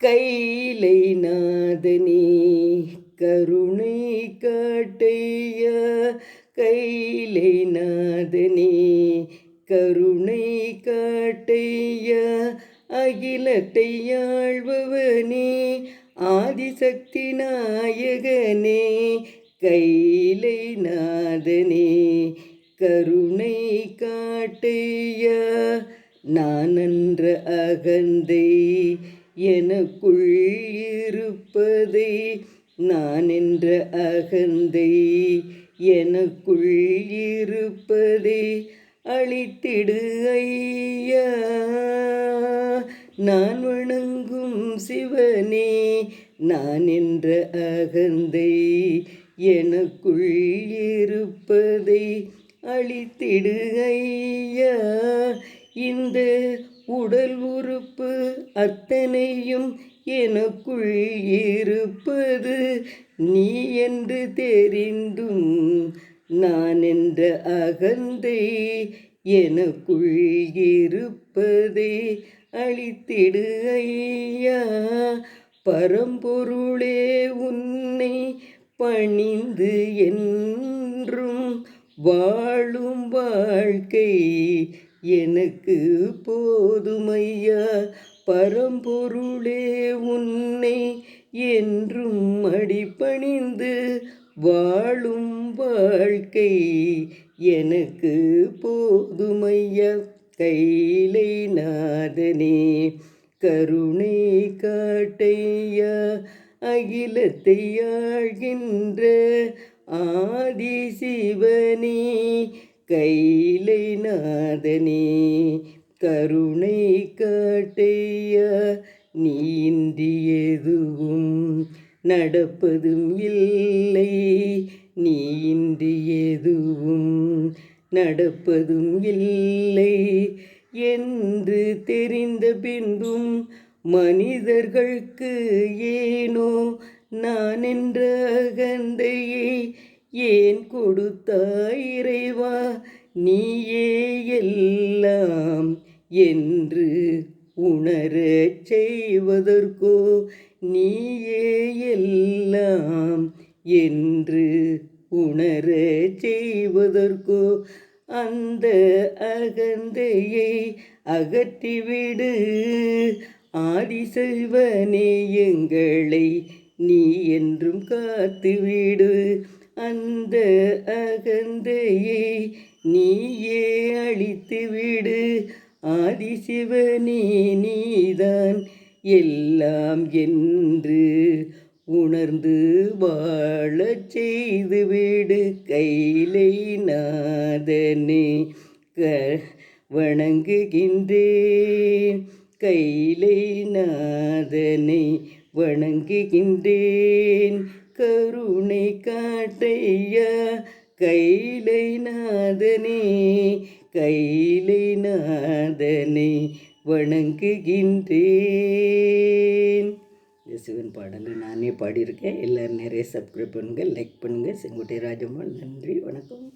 கைலை நாதனே கருணை காட்டையா, கைலை நாதனே கருணை காட்டையா, அகிலத்தை ஆள்பவனே ஆதிசக்தி நாயகனே, கைலை நாதனே கருணை காட்டையா. நான் என்ற அகந்தை எனக்குள் இருப்பதை, நான் என்ற அகந்தை எனக்குள் இருப்பதை அழித்திடு ஐயா. நான் வணங்கும் சிவனே, நான் என்ற அகந்தை எனக்குள் இருப்பதை அழித்திடு ஐயா. இந்த உடல் உறுப்பு அத்தனையும் எனக்குள் இருப்பது நீ என்று தெரிந்தும், நான் என்ற அகந்தை எனக்குள் இருப்பதை அழித்திடு ஐயா. பரம்பொருளே உன்னை பணிந்து என்றும் வாழும் வாழ்க்கை எனக்கு போதுமையா. பரம்பொருளே உன்னை என்றும் அடிபணிந்து வாழும் வாழ்க்கை எனக்கு போதுமையா. கைலை நாதனே கருணை காட்டையா, அகிலத்தை ஆழ்கின்ற ஆதி சிவனே, கைலை நாதனே கருணை காட்டையா. நீ இன்றி எதுவும் நடப்பதும் இல்லை, நீ இன்றி எதுவும் நடப்பதும் இல்லை என்று தெரிந்த பின்பும் மனிதர்களுக்கு ஏனோ நான் என்ற அகந்தையை ஏன் கொடுத்தாய் இறைவா. நீயே எல்லாம் என்று உணரச் செய்வதற்கோ, நீயே எல்லாம் என்று உணரச் செய்வதற்கோ அந்த அகந்தையை அகற்றிவிடு. ஆதிசைவனே எங்களை நீ என்றும் காத்துவிடு. அந்த அகந்தையை நீயே அழித்துவிடு. ஆதிசிவனே நீதான் எல்லாம் என்று உணர்ந்து வாழச் செய்துவிடு. கைலை நாதனே வணங்குகின்றேன், கைலை நாதனை வணங்குகின்றேன். கருணை காட்டையா, கைலை நாதனே கைலை நாதனை வணங்குகின்றேன். இந்த சிவன் பாடலை நானே பாடியிருக்கேன். எல்லோரும் நிறைய சப்ஸ்கிரைப் பண்ணுங்கள், லைக் பண்ணுங்கள். செங்கோட்டை ராஜம்மாள். நன்றி, வணக்கம்.